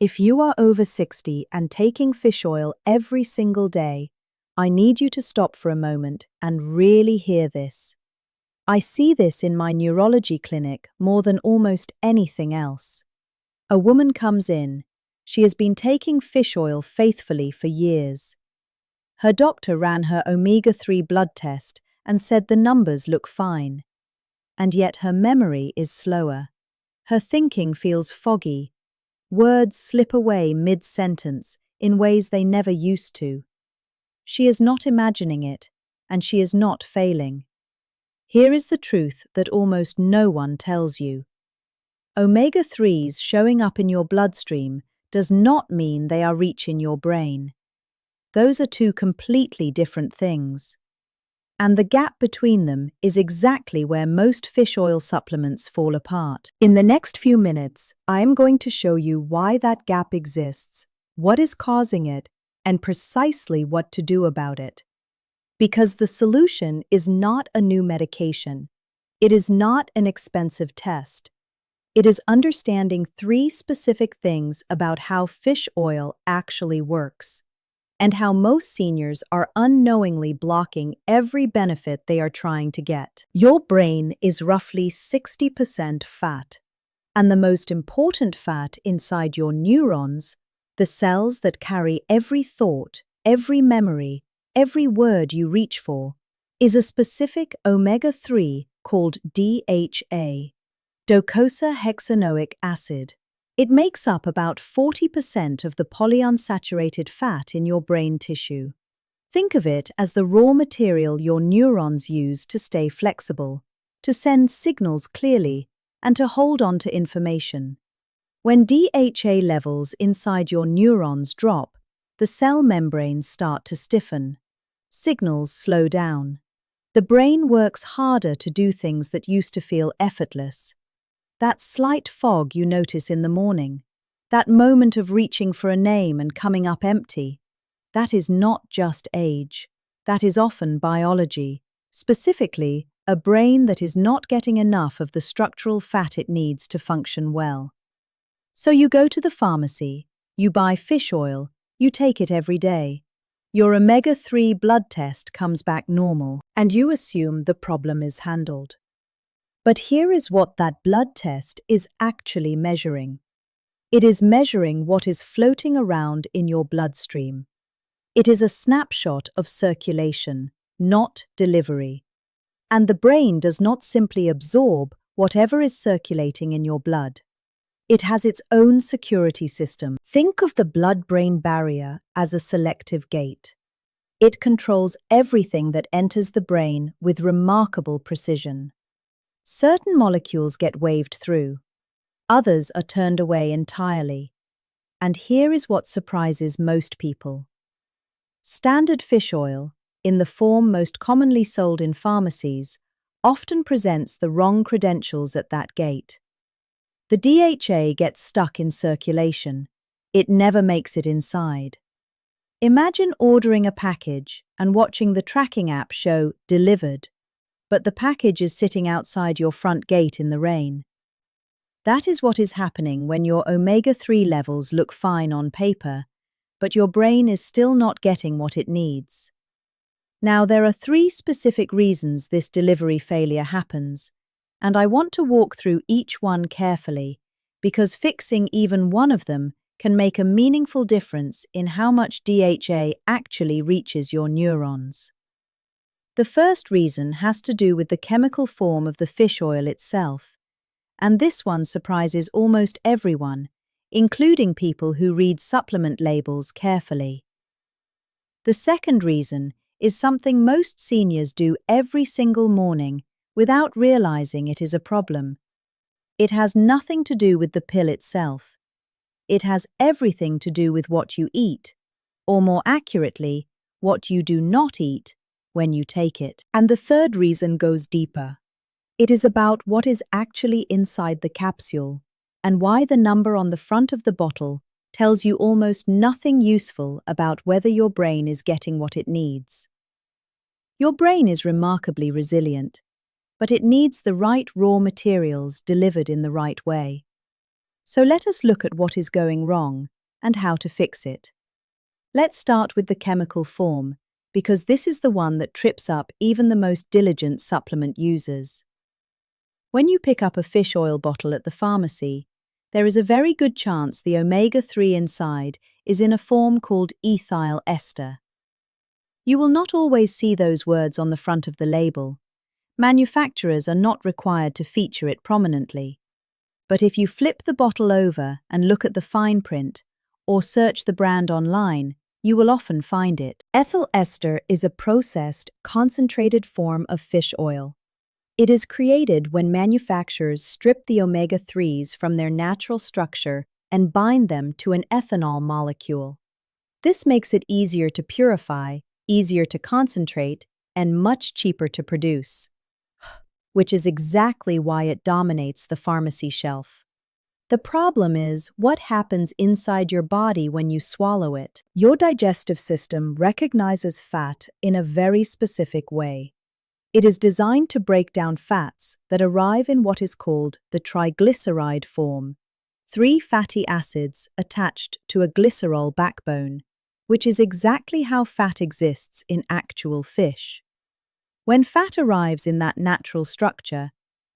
If you are over 60 and taking fish oil every single day, I need you to stop for a moment and really hear this. I see this in my neurology clinic more than almost anything else. A woman comes in. She has been taking fish oil faithfully for years. Her doctor ran her omega-3 blood test and said the numbers look fine. And yet her memory is slower. Her thinking feels foggy. Words slip away mid-sentence in ways they never used to. She is not imagining it, and she is not failing. Here is the truth that almost no one tells you. Omega-3s showing up in your bloodstream does not mean they are reaching your brain. Those are two completely different things. And the gap between them is exactly where most fish oil supplements fall apart. In the next few minutes, I am going to show you why that gap exists, what is causing it, and precisely what to do about it. Because the solution is not a new medication. It is not an expensive test. It is understanding 3 specific things about how fish oil actually works, and how most seniors are unknowingly blocking every benefit they are trying to get. Your brain is roughly 60% fat, and the most important fat inside your neurons, the cells that carry every thought, every memory, every word you reach for, is a specific omega-3 called DHA, docosahexaenoic acid. It makes up about 40% of the polyunsaturated fat in your brain tissue. Think of it as the raw material your neurons use to stay flexible, to send signals clearly, and to hold on to information. When DHA levels inside your neurons drop, the cell membranes start to stiffen. Signals slow down. The brain works harder to do things that used to feel effortless. That slight fog you notice in the morning, that moment of reaching for a name and coming up empty, that is not just age. That is often biology, specifically a brain that is not getting enough of the structural fat it needs to function well. So you go to the pharmacy, you buy fish oil, you take it every day. Your omega-3 blood test comes back normal, and you assume the problem is handled. But here is what that blood test is actually measuring. It is measuring what is floating around in your bloodstream. It is a snapshot of circulation, not delivery. And the brain does not simply absorb whatever is circulating in your blood. It has its own security system. Think of the blood-brain barrier as a selective gate. It controls everything that enters the brain with remarkable precision. Certain molecules get waved through. Others are turned away entirely. And here is what surprises most people. Standard fish oil, in the form most commonly sold in pharmacies, often presents the wrong credentials at that gate. The DHA gets stuck in circulation. It never makes it inside. Imagine ordering a package and watching the tracking app show "delivered," but the package is sitting outside your front gate in the rain. That is what is happening when your omega-3 levels look fine on paper, but your brain is still not getting what it needs. Now, there are 3 specific reasons this delivery failure happens, and I want to walk through each one carefully, because fixing even one of them can make a meaningful difference in how much DHA actually reaches your neurons. The first reason has to do with the chemical form of the fish oil itself, and this one surprises almost everyone, including people who read supplement labels carefully. The second reason is something most seniors do every single morning without realizing it is a problem. It has nothing to do with the pill itself. It has everything to do with what you eat, or more accurately, what you do not eat when you take it. And the third reason goes deeper. It is about what is actually inside the capsule, and why the number on the front of the bottle tells you almost nothing useful about whether your brain is getting what it needs. Your brain is remarkably resilient, but it needs the right raw materials delivered in the right way. So let us look at what is going wrong and how to fix it. Let's start with the chemical form, because this is the one that trips up even the most diligent supplement users. When you pick up a fish oil bottle at the pharmacy, there is a very good chance the omega-3 inside is in a form called ethyl ester. You will not always see those words on the front of the label. Manufacturers are not required to feature it prominently. But if you flip the bottle over and look at the fine print, or search the brand online, you will often find it. Ethyl ester is a processed, concentrated form of fish oil. It is created when manufacturers strip the omega-3s from their natural structure and bind them to an ethanol molecule. This makes it easier to purify, easier to concentrate, and much cheaper to produce, which is exactly why it dominates the pharmacy shelf. The problem is what happens inside your body when you swallow it. Your digestive system recognizes fat in a very specific way. It is designed to break down fats that arrive in what is called the triglyceride form, 3 fatty acids attached to a glycerol backbone, which is exactly how fat exists in actual fish. When fat arrives in that natural structure,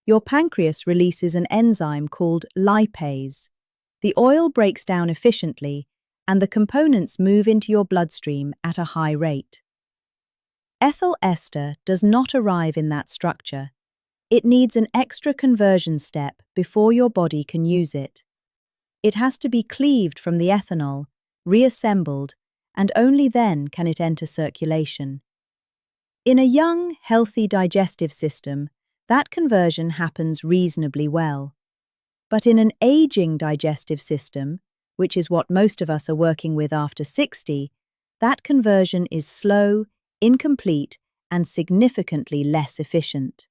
your pancreas releases an enzyme called lipase. The oil breaks down efficiently, and the components move into your bloodstream at a high rate. Ethyl ester does not arrive in that structure. It needs an extra conversion step before your body can use it. It has to be cleaved from the ethanol, reassembled, and only then can it enter circulation. In a young, healthy digestive system, that conversion happens reasonably well. But in an aging digestive system, which is what most of us are working with after 60, that conversion is slow, incomplete, and significantly less efficient.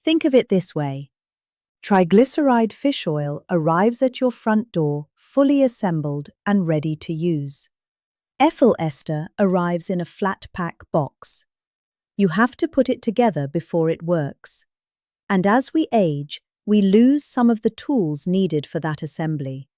Think of it this way. Triglyceride fish oil arrives at your front door fully assembled and ready to use. Ethyl ester arrives in a flat pack box. You have to put it together before it works. And as we age, we lose some of the tools needed for that assembly.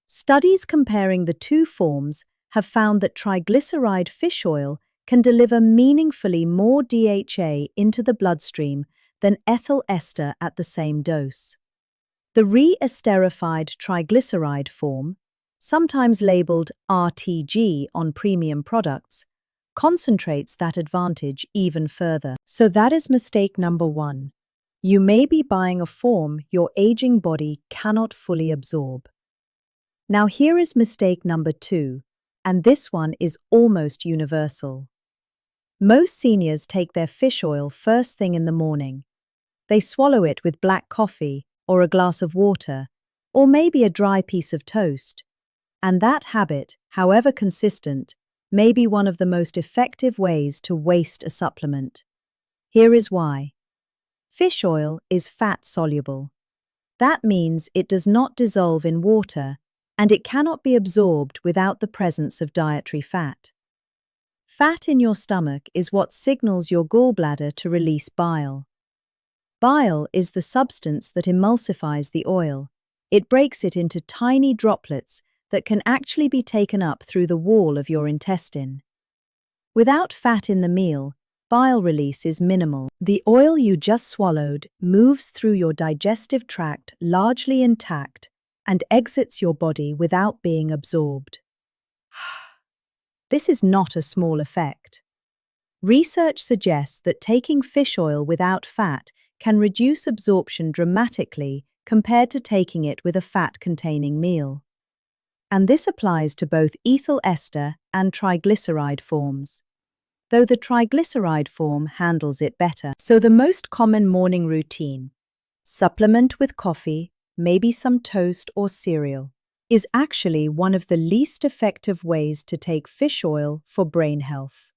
Studies comparing the two forms have found that triglyceride fish oil can deliver meaningfully more DHA into the bloodstream than ethyl ester at the same dose. The re-esterified triglyceride form, sometimes labeled RTG on premium products, concentrates that advantage even further. So that is mistake number 1. You may be buying a form your aging body cannot fully absorb. Now here is mistake number 2, and this one is almost universal. Most seniors take their fish oil first thing in the morning. They swallow it with black coffee or a glass of water, or maybe a dry piece of toast. And that habit, however consistent, may be one of the most effective ways to waste a supplement. Here is why. Fish oil is fat-soluble. That means it does not dissolve in water, and it cannot be absorbed without the presence of dietary fat. Fat in your stomach is what signals your gallbladder to release bile. Bile is the substance that emulsifies the oil. It breaks it into tiny droplets that can actually be taken up through the wall of your intestine. Without fat in the meal, bile release is minimal. The oil you just swallowed moves through your digestive tract largely intact and exits your body without being absorbed. This is not a small effect. Research suggests that taking fish oil without fat can reduce absorption dramatically compared to taking it with a fat-containing meal. And this applies to both ethyl ester and triglyceride forms, though the triglyceride form handles it better. So the most common morning routine, supplement with coffee, maybe some toast or cereal, is actually one of the least effective ways to take fish oil for brain health.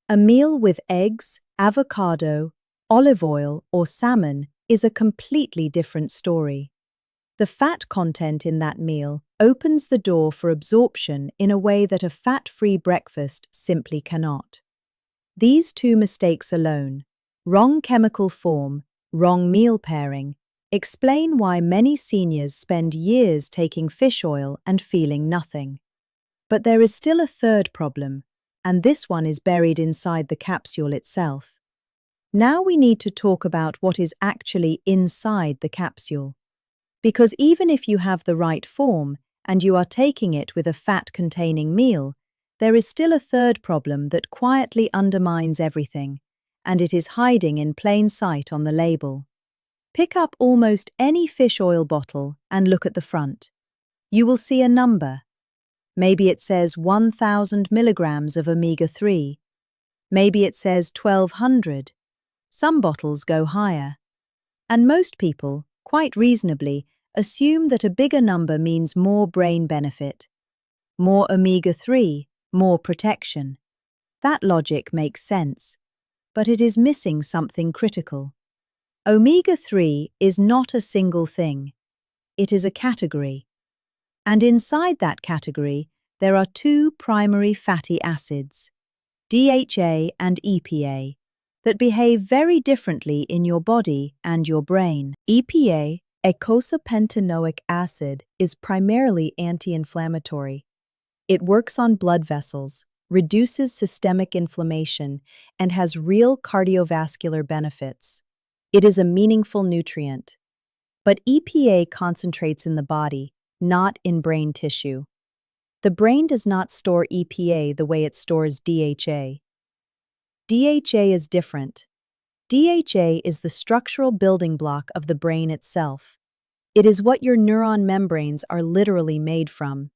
A meal with eggs, avocado, olive oil, or salmon is a completely different story. The fat content in that meal opens the door for absorption in a way that a fat-free breakfast simply cannot. These two mistakes alone, wrong chemical form, wrong meal pairing, Explain why many seniors spend years taking fish oil and feeling nothing. But there is still a third problem, and this one is buried inside the capsule itself. Now we need to talk about what is actually inside the capsule. Because even if you have the right form and you are taking it with a fat-containing meal, there is still a third problem that quietly undermines everything, and it is hiding in plain sight on the label. Pick up almost any fish oil bottle and look at the front. You will see a number. Maybe it says 1,000 milligrams of omega-3. Maybe it says 1,200. Some bottles go higher. And most people, quite reasonably, assume that a bigger number means more brain benefit. More omega-3, more protection. That logic makes sense, but it is missing something critical. Omega-3 is not a single thing. It is a category. And inside that category, there are two primary fatty acids, DHA and EPA, that behave very differently in your body and your brain. EPA, eicosapentaenoic acid, is primarily anti-inflammatory. It works on blood vessels, reduces systemic inflammation, and has real cardiovascular benefits. It is a meaningful nutrient. But EPA concentrates in the body, not in brain tissue. The brain does not store EPA the way it stores DHA. DHA is different. DHA is the structural building block of the brain itself. It is what your neuron membranes are literally made from.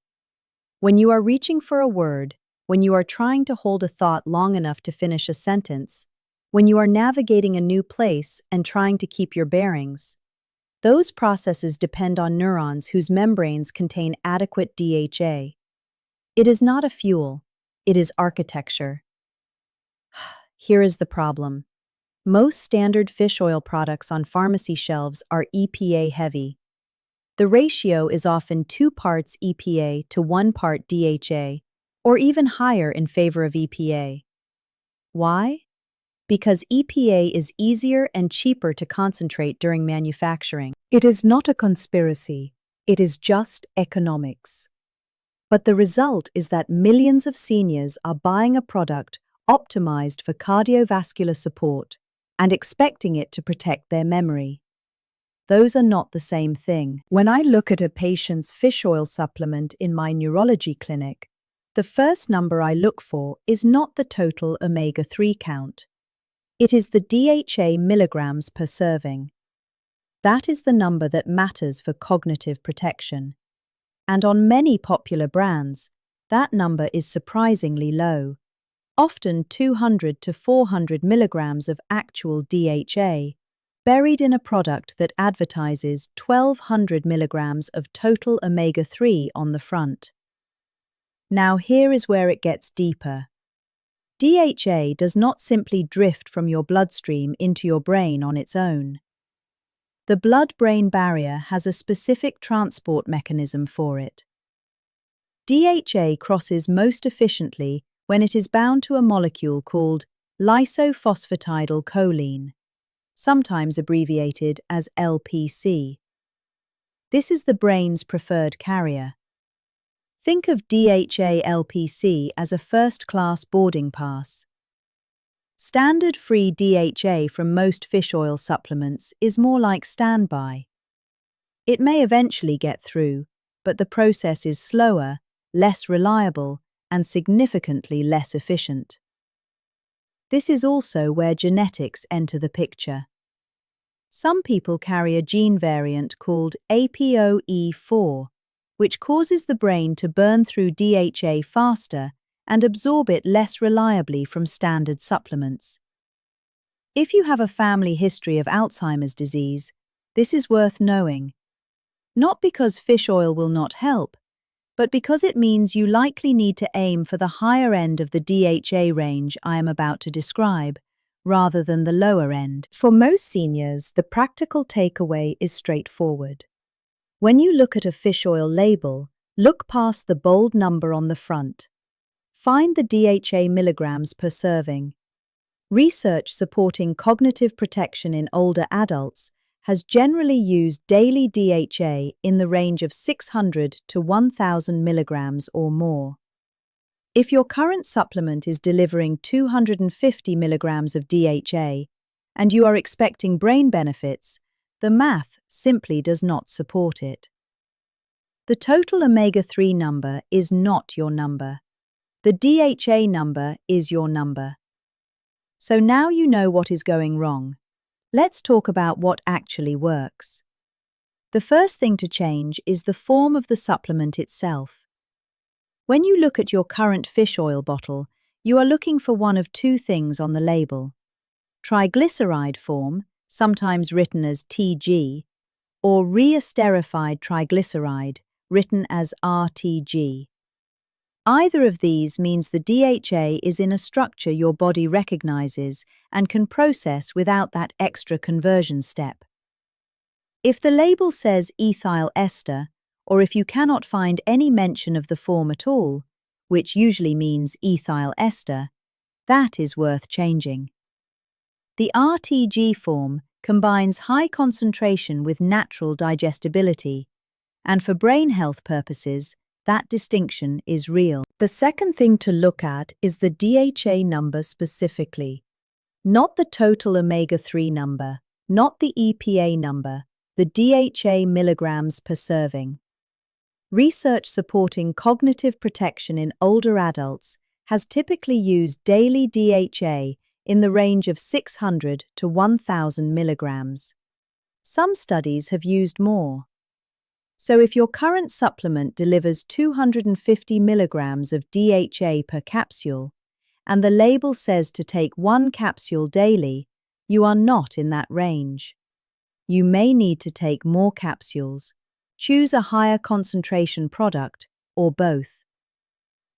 When you are reaching for a word, when you are trying to hold a thought long enough to finish a sentence, when you are navigating a new place and trying to keep your bearings, those processes depend on neurons whose membranes contain adequate DHA. It is not a fuel, it is architecture. Here is the problem. Most standard fish oil products on pharmacy shelves are EPA heavy. The ratio is often 2 parts EPA to 1 part DHA, or even higher in favor of EPA. Why? Because EPA is easier and cheaper to concentrate during manufacturing. It is not a conspiracy, it is just economics. But the result is that millions of seniors are buying a product optimized for cardiovascular support and expecting it to protect their memory. Those are not the same thing. When I look at a patient's fish oil supplement in my neurology clinic, the first number I look for is not the total omega-3 count. It is the DHA milligrams per serving. That is the number that matters for cognitive protection. And on many popular brands, that number is surprisingly low, often 200 to 400 milligrams of actual DHA, buried in a product that advertises 1,200 milligrams of total omega-3 on the front. Now here is where it gets deeper. DHA does not simply drift from your bloodstream into your brain on its own. The blood-brain barrier has a specific transport mechanism for it. DHA crosses most efficiently when it is bound to a molecule called lysophosphatidylcholine, sometimes abbreviated as LPC. This is the brain's preferred carrier. Think of DHA-LPC as a first-class boarding pass. Standard free DHA from most fish oil supplements is more like standby. It may eventually get through, but the process is slower, less reliable, and significantly less efficient. This is also where genetics enter the picture. Some people carry a gene variant called APOE4, which causes the brain to burn through DHA faster and absorb it less reliably from standard supplements. If you have a family history of Alzheimer's disease, this is worth knowing. Not because fish oil will not help, but because it means you likely need to aim for the higher end of the DHA range I am about to describe, rather than the lower end. For most seniors, the practical takeaway is straightforward. When you look at a fish oil label, look past the bold number on the front. Find the DHA milligrams per serving. Research supporting cognitive protection in older adults has generally used daily DHA in the range of 600 to 1000 milligrams or more. If your current supplement is delivering 250 milligrams of DHA and you are expecting brain benefits, the math simply does not support it. The total omega-3 number is not your number. The DHA number is your number. So now you know what is going wrong. Let's talk about what actually works. The first thing to change is the form of the supplement itself. When you look at your current fish oil bottle, you are looking for one of two things on the label: triglyceride form, sometimes written as TG, or reesterified triglyceride, written as RTG. Either of these means the DHA is in a structure your body recognizes and can process without that extra conversion step. If the label says ethyl ester, or if you cannot find any mention of the form at all, which usually means ethyl ester, that is worth changing. The RTG form combines high concentration with natural digestibility, and for brain health purposes, that distinction is real. The second thing to look at is the DHA number specifically, not the total omega-3 number, not the EPA number, the DHA milligrams per serving. Research supporting cognitive protection in older adults has typically used daily DHA in the range of 600 to 1000 milligrams. Some studies have used more. So if your current supplement delivers 250 milligrams of DHA per capsule, and the label says to take 1 capsule daily, you are not in that range. You may need to take more capsules, choose a higher concentration product, or both.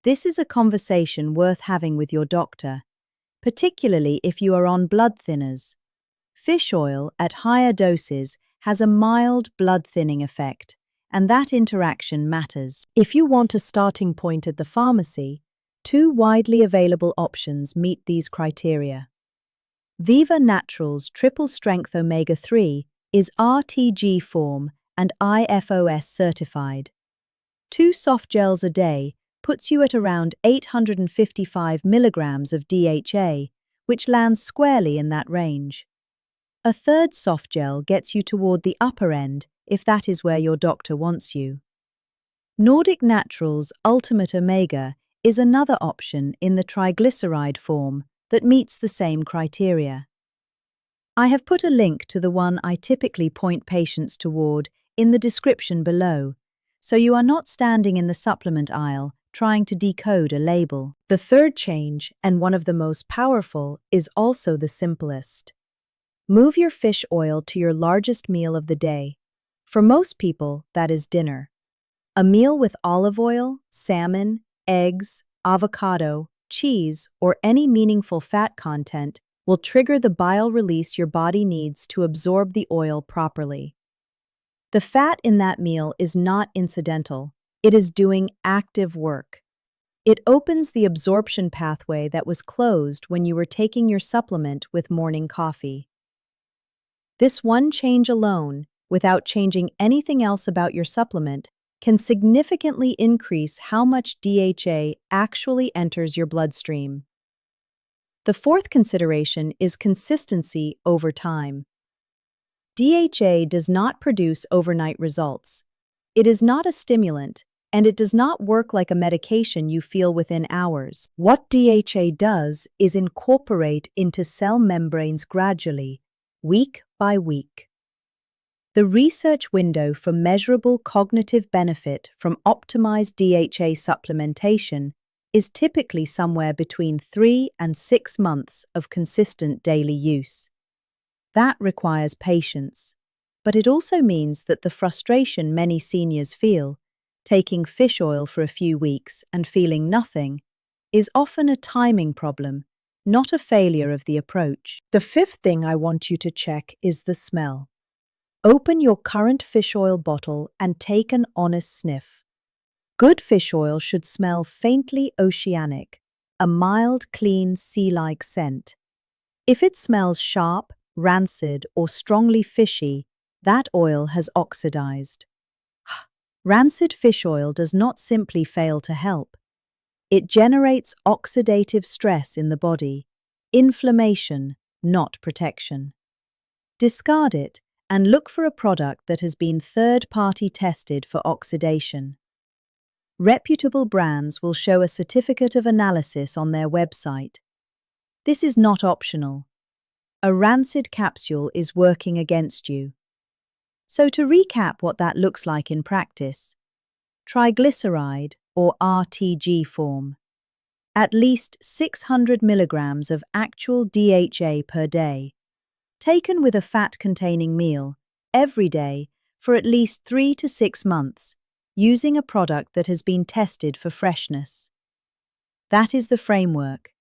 This is a conversation worth having with your doctor, particularly if you are on blood thinners. Fish oil at higher doses has a mild blood thinning effect, and that interaction matters. If you want a starting point at the pharmacy, 2 widely available options meet these criteria. Viva Naturals Triple Strength Omega-3 is RTG form and IFOS certified. 2 soft gels a day puts you at around 855 milligrams of DHA, which lands squarely in that range. A third soft gel gets you toward the upper end if that is where your doctor wants you. Nordic Naturals Ultimate Omega is another option in the triglyceride form that meets the same criteria. I have put a link to the one I typically point patients toward in the description below, so you are not standing in the supplement aisle trying to decode a label. The third change, and one of the most powerful, is also the simplest. Move your fish oil to your largest meal of the day. For most people, that is dinner. A meal with olive oil, salmon, eggs, avocado, cheese, or any meaningful fat content will trigger the bile release your body needs to absorb the oil properly. The fat in that meal is not incidental. It is doing active work. It opens the absorption pathway that was closed when you were taking your supplement with morning coffee. This one change alone, without changing anything else about your supplement, can significantly increase how much DHA actually enters your bloodstream. The fourth consideration is consistency over time. DHA does not produce overnight results. It is not a stimulant, and it does not work like a medication you feel within hours. What DHA does is incorporate into cell membranes gradually, week by week. The research window for measurable cognitive benefit from optimized DHA supplementation is typically somewhere between 3 and 6 months of consistent daily use. That requires patience, but it also means that the frustration many seniors feel, taking fish oil for a few weeks and feeling nothing, is often a timing problem, not a failure of the approach. The fifth thing I want you to check is the smell. Open your current fish oil bottle and take an honest sniff. Good fish oil should smell faintly oceanic, a mild, clean, sea-like scent. If it smells sharp, rancid, or strongly fishy, That oil has oxidized. Rancid fish oil does not simply fail to help. It generates oxidative stress in the body, inflammation, not protection. Discard it and look for a product that has been third-party tested for oxidation. Reputable brands will show a certificate of analysis on their website. This is not optional. A rancid capsule is working against you. So to recap what that looks like in practice, triglyceride or RTG form. At least 600 milligrams of actual DHA per day, taken with a fat-containing meal, every day, for at least 3 to 6 months, using a product that has been tested for freshness. That is the framework.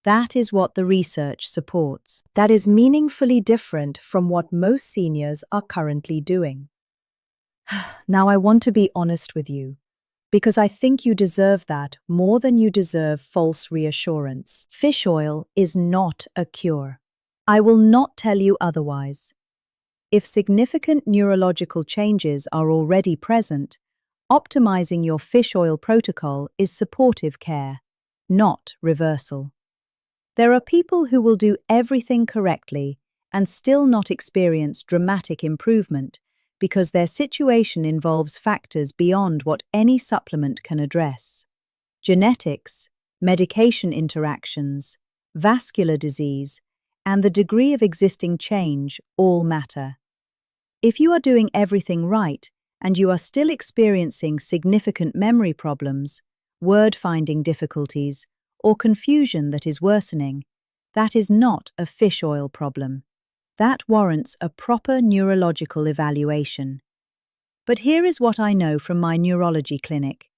That is what the research supports. That is meaningfully different from what most seniors are currently doing. Now I want to be honest with you, because I think you deserve that more than you deserve false reassurance. Fish oil is not a cure. I will not tell you otherwise. If significant neurological changes are already present, optimizing your fish oil protocol is supportive care, not reversal. There are people who will do everything correctly and still not experience dramatic improvement because their situation involves factors beyond what any supplement can address. Genetics, medication interactions, vascular disease, and the degree of existing change all matter. If you are doing everything right and you are still experiencing significant memory problems, word-finding difficulties, or confusion that is worsening, that is not a fish oil problem. That warrants a proper neurological evaluation. But here is what I know from my neurology clinic.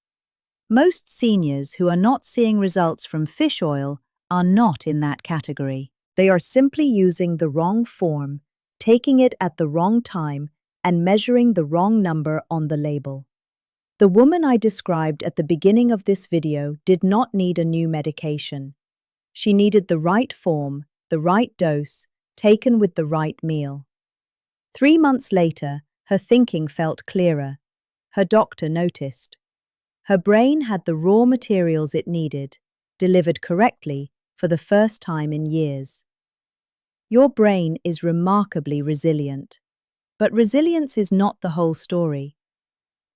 Most seniors who are not seeing results from fish oil are not in that category. They are simply using the wrong form, taking it at the wrong time, and measuring the wrong number on the label. The woman I described at the beginning of this video did not need a new medication. She needed the right form, the right dose, taken with the right meal. 3 months later, her thinking felt clearer. Her doctor noticed. Her brain had the raw materials it needed, delivered correctly for the first time in years. Your brain is remarkably resilient. But resilience is not the whole story.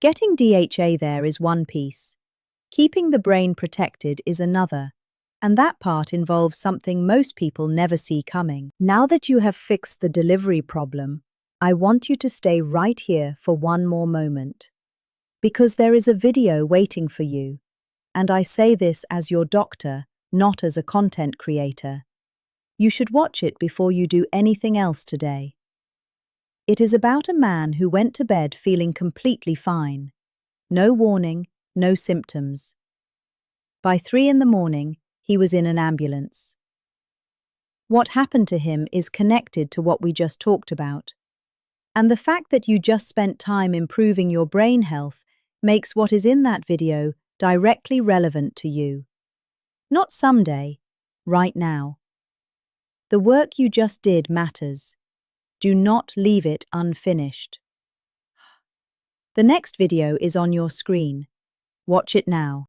Getting DHA there is one piece. Keeping the brain protected is another, and that part involves something most people never see coming. Now that you have fixed the delivery problem, I want you to stay right here for one more moment. Because there is a video waiting for you, and I say this as your doctor, not as a content creator. You should watch it before you do anything else today. It is about a man who went to bed feeling completely fine. No warning, no symptoms. By 3 a.m, he was in an ambulance. What happened to him is connected to what we just talked about. And the fact that you just spent time improving your brain health makes what is in that video directly relevant to you. Not someday, right now. The work you just did matters. Do not leave it unfinished. The next video is on your screen. Watch it now.